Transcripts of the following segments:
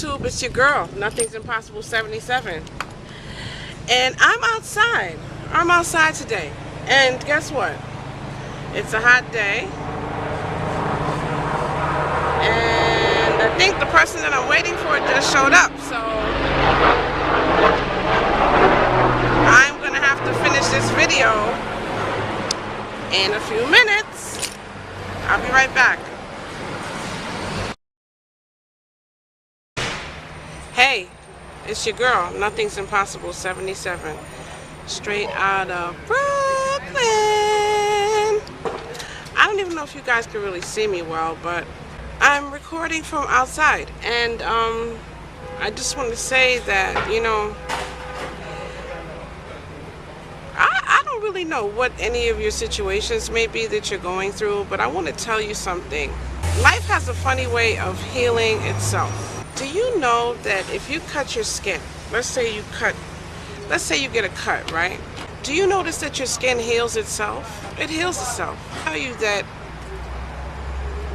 YouTube, it's your girl, Nothing's Impossible 77. And I'm outside. I'm outside today. And guess what? It's a hot day. And I think the person that I'm waiting for just showed up. So I'm going to have to finish this video in a few minutes. I'll be right back. Hey, it's your girl, Nothing's Impossible 77, straight out of Brooklyn. I don't even know if you guys can really see me well, but I'm recording from outside, and I just want to say that, you know, I don't really know what any of your situations may be that you're going through, but I want to tell you something. Life has a funny way of healing itself. Do you know that if you cut your skin, let's say you get a cut, right? Do you notice that your skin heals itself? It heals itself. I tell you that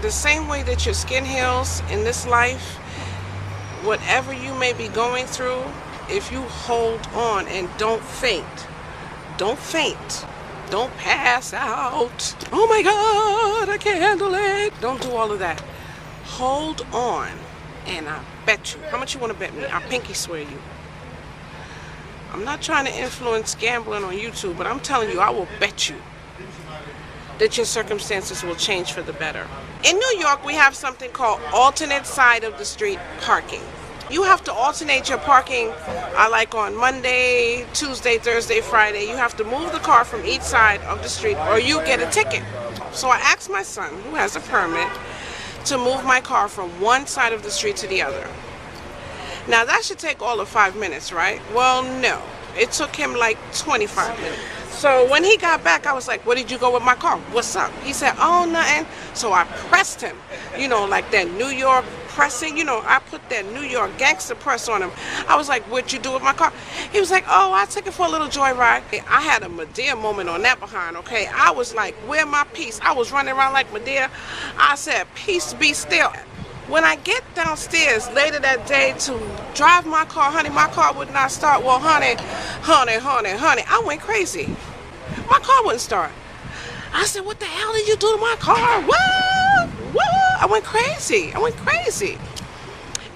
the same way that your skin heals in this life, whatever you may be going through, if you hold on and don't faint, don't pass out. Oh my God, I can't handle it. Don't do all of that. Hold on. And I bet you, how much you want to bet me? I pinky swear you. I'm not trying to influence gambling on YouTube, but I'm telling you, I will bet you that your circumstances will change for the better. In New York, we have something called alternate side of the street parking. You have to alternate your parking, like on Monday, Tuesday, Thursday, Friday. You have to move the car from each side of the street or you get a ticket. So I asked my son, who has a permit, to move my car from one side of the street to the other. Now that should take all of 5 minutes, right? Well, no. It took him like 25 minutes. So when he got back, I was like, where did you go with my car? What's up? He said, oh, nothing. So I pressed him, you know, like that New York pressing, you know, I put that New York gangster press on him. I was like, what'd you do with my car? He was like, oh, I took it for a little joyride. I had a Medea moment on that behind, okay? I was like, where my peace? I was running around like Medea. I said, peace be still. When I get downstairs later that day to drive my car, honey, my car would not start. Well, honey, I went crazy. My car wouldn't start. I said, what the hell did you do to my car? What? I went crazy.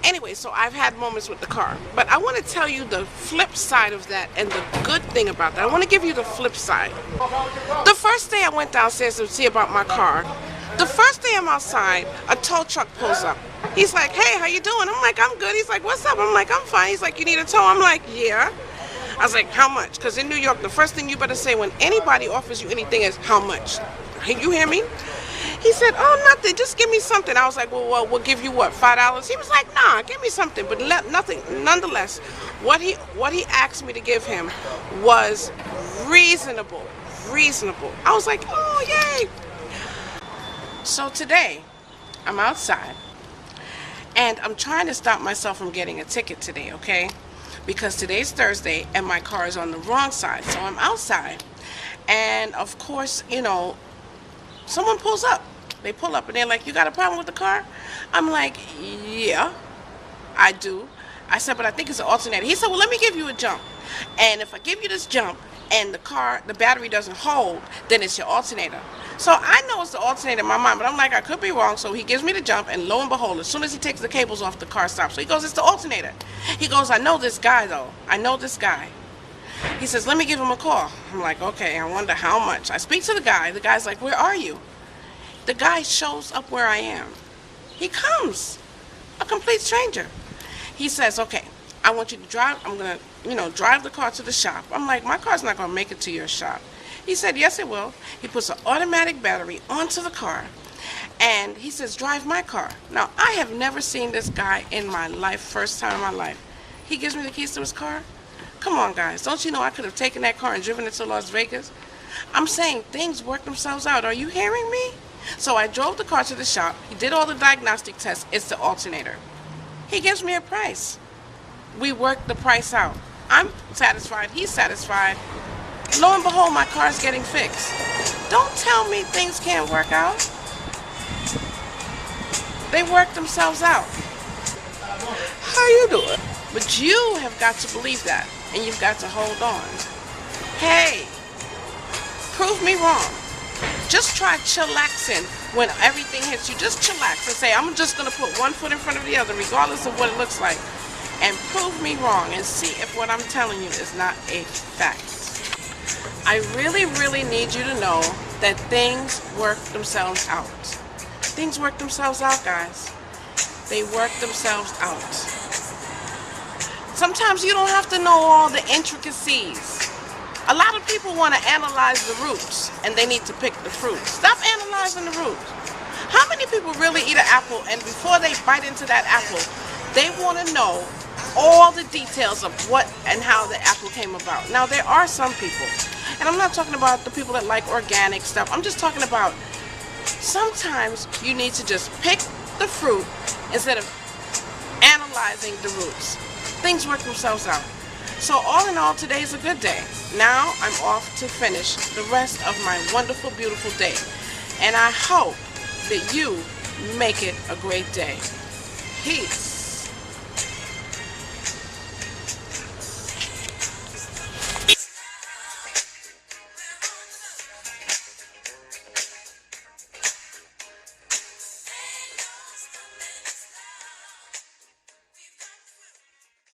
Anyway, so I've had moments with the car. But I want to tell you the flip side of that and the good thing about that. I want to give you the flip side. The first day I went downstairs to see about my car, the first day I'm outside, a tow truck pulls up. He's like, hey, how you doing? I'm like, I'm good. He's like, what's up? I'm like, I'm fine. He's like, you need a tow? I'm like, yeah. I was like, how much? Because in New York, the first thing you better say when anybody offers you anything is, how much? You hear me? He said, oh, nothing. Just give me something. I was like, well, we'll give you what, $5? He was like, nah, give me something. But nothing. Nonetheless, what he asked me to give him was reasonable. I was like, oh, yay. So today, I'm outside. And I'm trying to stop myself from getting a ticket today, okay? Because today's Thursday and my car is on the wrong side. So I'm outside. And of course, you know, someone pulls up. They pull up and they're like, you got a problem with the car? I'm like, yeah, I do. I said, but I think it's an alternator. He said, well, let me give you a jump. And if I give you this jump and the battery doesn't hold, then it's your alternator. So I know it's the alternator in my mind, but I'm like, I could be wrong. So he gives me the jump, and lo and behold, as soon as he takes the cables off, the car stops. So he goes, it's the alternator. He goes, I know this guy, though. I know this guy. He says, let me give him a call. I'm like, okay, I wonder how much. I speak to the guy. The guy's like, where are you? The guy shows up where I am. He comes, a complete stranger. He says, okay, I want you to drive. I'm going to, drive the car to the shop. I'm like, my car's not going to make it to your shop. He said, yes, it will. He puts an automatic battery onto the car, and he says, drive my car. Now, I have never seen this guy in my life, first time in my life. He gives me the keys to his car. Come on, guys. Don't you know I could have taken that car and driven it to Las Vegas? I'm saying things work themselves out. Are you hearing me? So I drove the car to the shop. He did all the diagnostic tests. It's the alternator. He gives me a price. We worked the price out. I'm satisfied. He's satisfied. Lo and behold, my car's getting fixed. Don't tell me things can't work out. They work themselves out. How you doing? But you have got to believe that, and you've got to hold on. Hey, prove me wrong. Just try chillaxing when everything hits you. Just chillax and say, I'm just going to put one foot in front of the other, regardless of what it looks like. And prove me wrong and see if what I'm telling you is not a fact. I really, really need you to know that things work themselves out. Things work themselves out, guys. They work themselves out. Sometimes you don't have to know all the intricacies. A lot of people want to analyze the roots, and they need to pick the fruit. Stop analyzing the roots. How many people really eat an apple, and before they bite into that apple, they want to know all the details of what and how the apple came about? Now, there are some people, and I'm not talking about the people that like organic stuff. I'm just talking about sometimes you need to just pick the fruit instead of analyzing the roots. Things work themselves out. So all in all, today's a good day. Now I'm off to finish the rest of my wonderful, beautiful day. And I hope that you make it a great day. Peace.